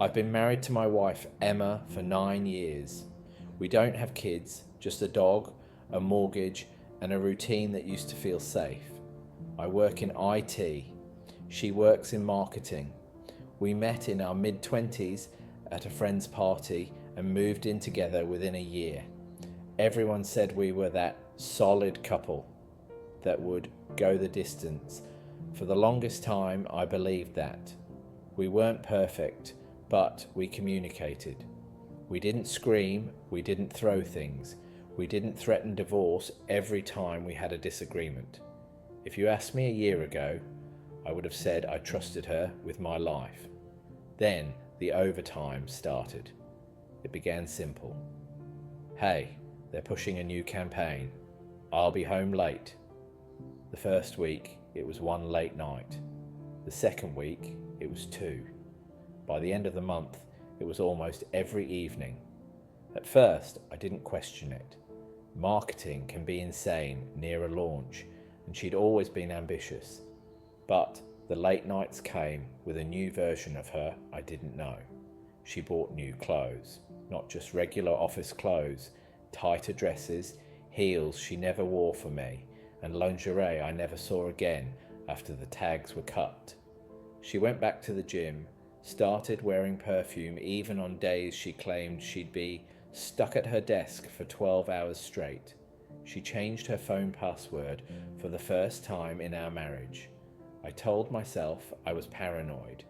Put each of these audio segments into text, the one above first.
I've been married to my wife Emma for 9 years. We don't have kids, just a dog, a mortgage, and a routine that used to feel safe. I work in IT. She works in marketing. We met in our mid-20s at a friend's party and moved in together within a year. Everyone said we were that solid couple that would go the distance. For the longest time, I believed that. We weren't perfect, but we communicated. We didn't scream, we didn't throw things, we didn't threaten divorce every time we had a disagreement. If you asked me a year ago, I would have said I trusted her with my life. Then the overtime started. It began simple. Hey, they're pushing a new campaign. I'll be home late. The first week, it was one late night. The second week, it was two. By the end of the month, it was almost every evening. At first, I didn't question it. Marketing can be insane near a launch, and she'd always been ambitious. But the late nights came with a new version of her I didn't know. She bought new clothes, not just regular office clothes, tighter dresses, heels she never wore for me, and lingerie I never saw again after the tags were cut. She went back to the gym, started wearing perfume even on days she claimed she'd be stuck at her desk for 12 hours straight. She changed her phone password for the first time in our marriage. I told myself I was paranoid.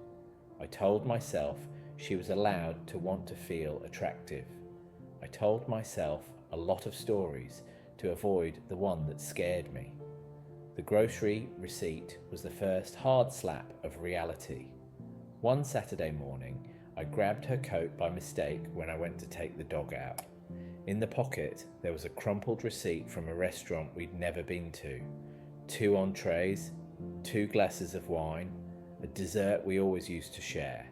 I told myself she was allowed to want to feel attractive. I told myself a lot of stories to avoid the one that scared me. The grocery receipt was the first hard slap of reality. One Saturday morning, I grabbed her coat by mistake when I went to take the dog out. In the pocket, there was a crumpled receipt from a restaurant we'd never been to. 2 entrees, 2 glasses of wine, a dessert we always used to share.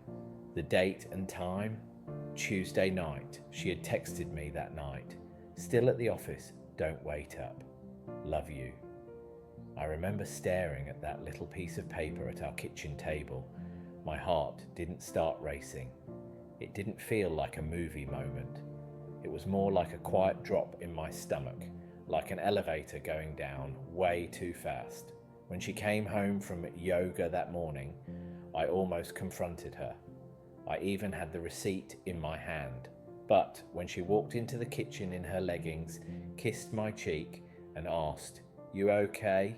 The date and time? Tuesday night. She had texted me that night. Still at the office, don't wait up. Love you. I remember staring at that little piece of paper at our kitchen table. My heart didn't start racing. It didn't feel like a movie moment. It was more like a quiet drop in my stomach, like an elevator going down way too fast. When she came home from yoga that morning, I almost confronted her. I even had the receipt in my hand. But when she walked into the kitchen in her leggings, kissed my cheek, and asked, "You okay?"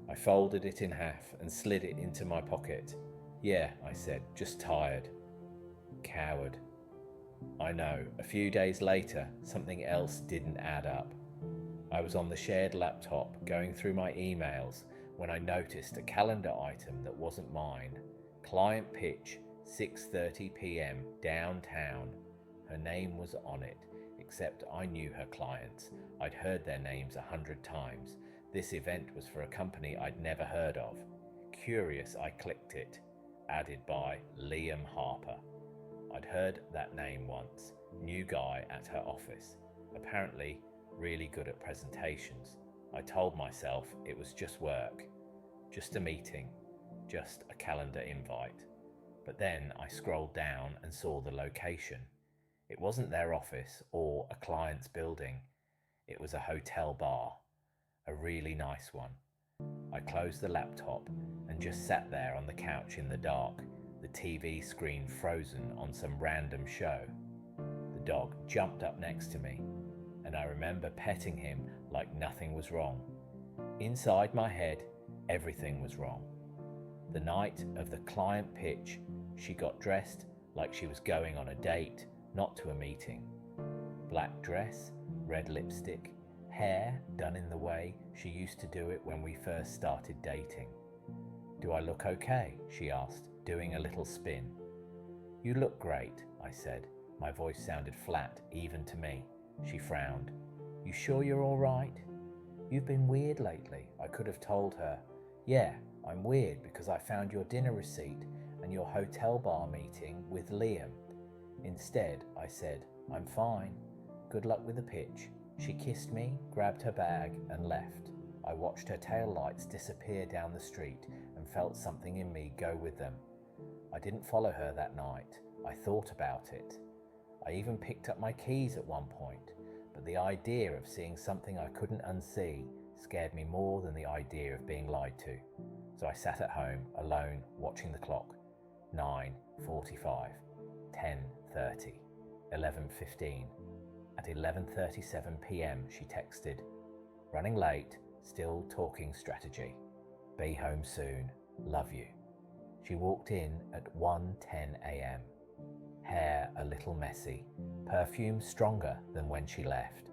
I folded it in half and slid it into my pocket. "Yeah," I said, "just tired." Coward. I know, a few days later, something else didn't add up. I was on the shared laptop going through my emails when I noticed a calendar item that wasn't mine. Client pitch, 6:30 p.m. downtown. Her name was on it, except I knew her clients. I'd heard their names 100 times. This event was for a company I'd never heard of. Curious, I clicked it. Added by Liam Harper. I'd heard that name once. New guy at her office. Apparently really good at presentations. I told myself it was just work. Just a meeting. Just a calendar invite. But then I scrolled down and saw the location. It wasn't their office or a client's building. It was a hotel bar. A really nice one. I closed the laptop and just sat there on the couch in the dark, the TV screen frozen on some random show. The dog jumped up next to me, and I remember petting him like nothing was wrong. Inside my head, everything was wrong. The night of the client pitch, she got dressed like she was going on a date, not to a meeting. Black dress, red lipstick, hair done in the way she used to do it when we first started dating. "Do I look okay?" she asked, doing a little spin. "You look great," I said. My voice sounded flat, even to me. She frowned. "You sure you're all right?" "You've been weird lately," I could have told her. "Yeah, I'm weird because I found your dinner receipt and your hotel bar meeting with Liam." Instead, I said, "I'm fine. Good luck with the pitch." She kissed me, grabbed her bag, and left. I watched her taillights disappear down the street and felt something in me go with them. I didn't follow her that night. I thought about it. I even picked up my keys at one point, but the idea of seeing something I couldn't unsee scared me more than the idea of being lied to. So I sat at home, alone, watching the clock. 9:45, 10:30, 11:15. At 11:37 p.m. she texted, "Running late, still talking strategy. Be home soon, love you." She walked in at 1:10 a.m. Hair a little messy, perfume stronger than when she left.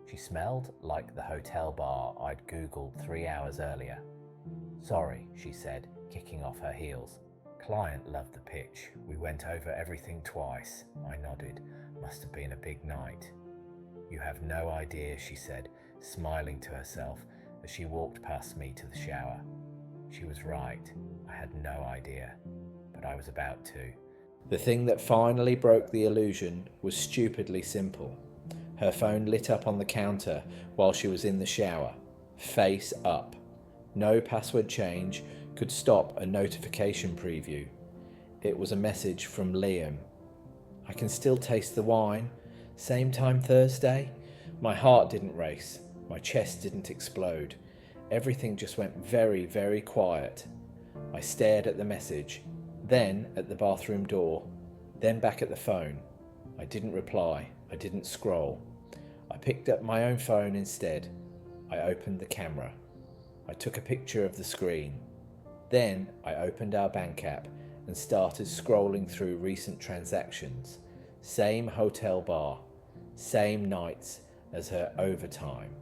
She smelled like the hotel bar I'd Googled 3 hours earlier. "Sorry," she said, kicking off her heels. "Client loved the pitch. We went over everything twice." I nodded. "Must have been a big night." "You have no idea," she said, smiling to herself as she walked past me to the shower. She was right. I had no idea, but I was about to. The thing that finally broke the illusion was stupidly simple. Her phone lit up on the counter while she was in the shower, face up. No password change could stop a notification preview. It was a message from Liam. "I can still taste the wine. Same time Thursday?" My heart didn't race. My chest didn't explode. Everything just went very, very quiet. I stared at the message, then at the bathroom door, then back at the phone. I didn't reply. I didn't scroll. I picked up my own phone instead. I opened the camera. I took a picture of the screen. Then I opened our bank app and started scrolling through recent transactions. Same hotel bar, same nights as her overtime,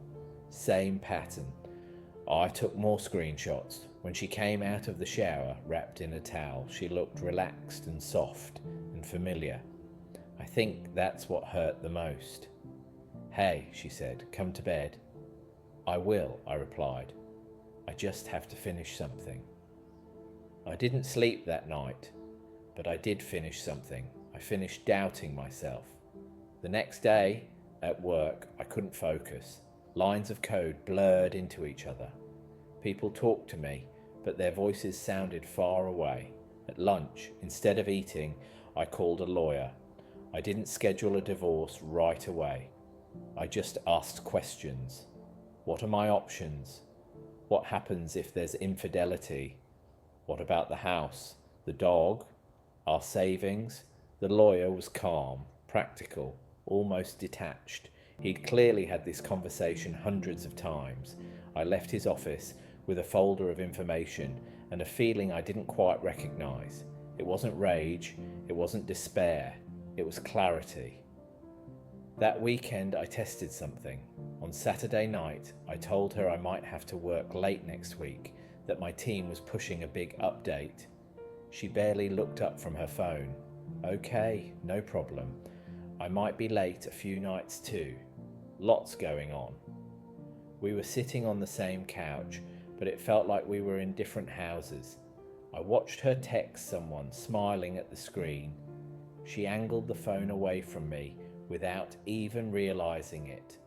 same pattern. I took more screenshots. When she came out of the shower, wrapped in a towel, she looked relaxed and soft and familiar. I think that's what hurt the most. "Hey," she said, "come to bed." "I will," I replied. "I just have to finish something." I didn't sleep that night, but I did finish something. I finished doubting myself. The next day, at work, I couldn't focus. Lines of code blurred into each other. People talked to me, but their voices sounded far away. At lunch, instead of eating, I called a lawyer. I didn't schedule a divorce right away. I just asked questions. What are my options? What happens if there's infidelity? What about the house, the dog, our savings? The lawyer was calm, practical, almost detached. He'd clearly had this conversation hundreds of times. I left his office with a folder of information and a feeling I didn't quite recognize. It wasn't rage, it wasn't despair, it was clarity. That weekend I tested something. On Saturday night, I told her I might have to work late next week, that my team was pushing a big update. She barely looked up from her phone. "Okay, no problem. I might be late a few nights too. Lots going on." We were sitting on the same couch, but it felt like we were in different houses. I watched her text someone, smiling at the screen. She angled the phone away from me without even realizing it.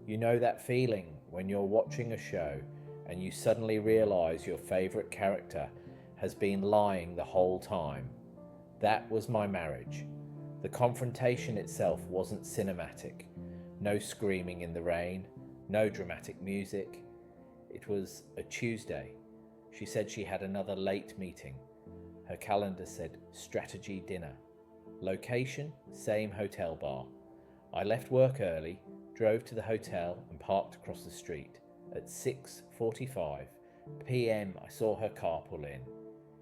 You know that feeling when you're watching a show and you suddenly realize your favorite character has been lying the whole time? That was my marriage. The confrontation itself wasn't cinematic. No screaming in the rain, no dramatic music. It was a Tuesday. She said she had another late meeting. Her calendar said strategy dinner. Location, same hotel bar. I left work early, drove to the hotel and parked across the street. At 6:45 p.m. I saw her car pull in.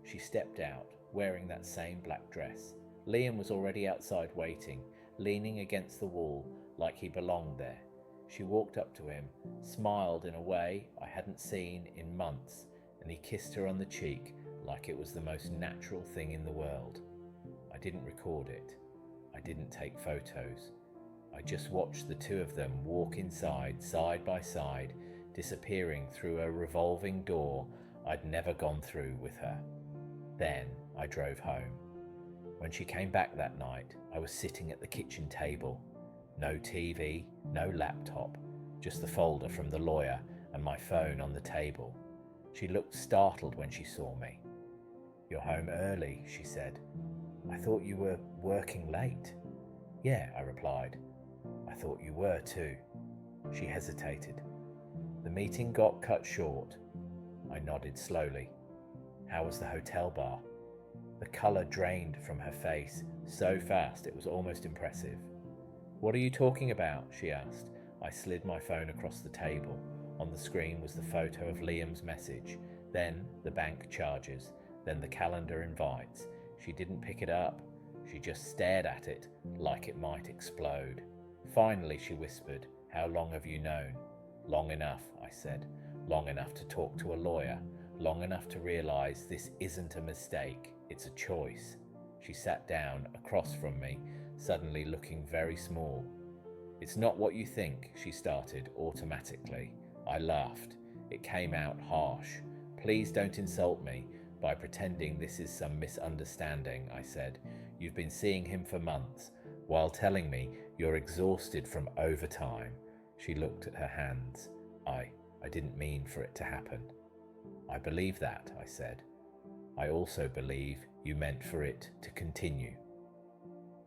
She stepped out, wearing that same black dress. Liam was already outside waiting, leaning against the wall like he belonged there. She walked up to him, smiled in a way I hadn't seen in months, and he kissed her on the cheek like it was the most natural thing in the world. I didn't record it. I didn't take photos. I just watched the two of them walk inside, side by side, disappearing through a revolving door I'd never gone through with her. Then I drove home. When she came back that night, I was sitting at the kitchen table. No TV, no laptop, just the folder from the lawyer and my phone on the table. She looked startled when she saw me. "You're home early," she said. I thought you were working late. Yeah, I replied. I thought you were too. She hesitated. The meeting got cut short. I nodded slowly. How was the hotel bar? The colour drained from her face so fast it was almost impressive. What are you talking about? She asked. I slid my phone across the table. On the screen was the photo of Liam's message, then the bank charges, then the calendar invites. She didn't pick it up. She just stared at it like it might explode. Finally, she whispered, How long have you known? Long enough, I said. Long enough to talk to a lawyer. Long enough to realise this isn't a mistake, it's a choice. She sat down across from me, suddenly looking very small. It's not what you think, she started automatically. I laughed. It came out harsh. Please don't insult me by pretending this is some misunderstanding, I said. You've been seeing him for months, while telling me you're exhausted from overtime. She looked at her hands. I didn't mean for it to happen. I believe that, I said. I also believe you meant for it to continue.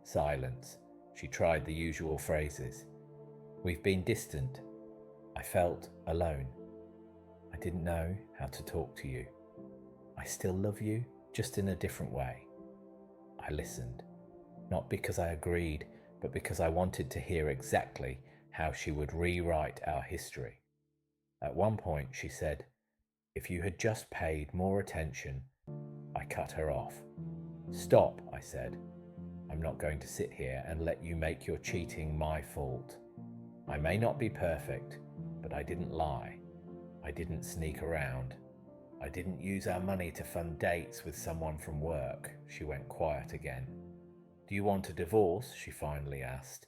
Silence. She tried the usual phrases. We've been distant. I felt alone. I didn't know how to talk to you. I still love you, just in a different way. I listened, not because I agreed, but because I wanted to hear exactly how she would rewrite our history. At one point she said, If you had just paid more attention. I cut her off. Stop, I said. I'm not going to sit here and let you make your cheating my fault. I may not be perfect, but I didn't lie. I didn't sneak around. I didn't use our money to fund dates with someone from work. She went quiet again. Do you want a divorce? She finally asked.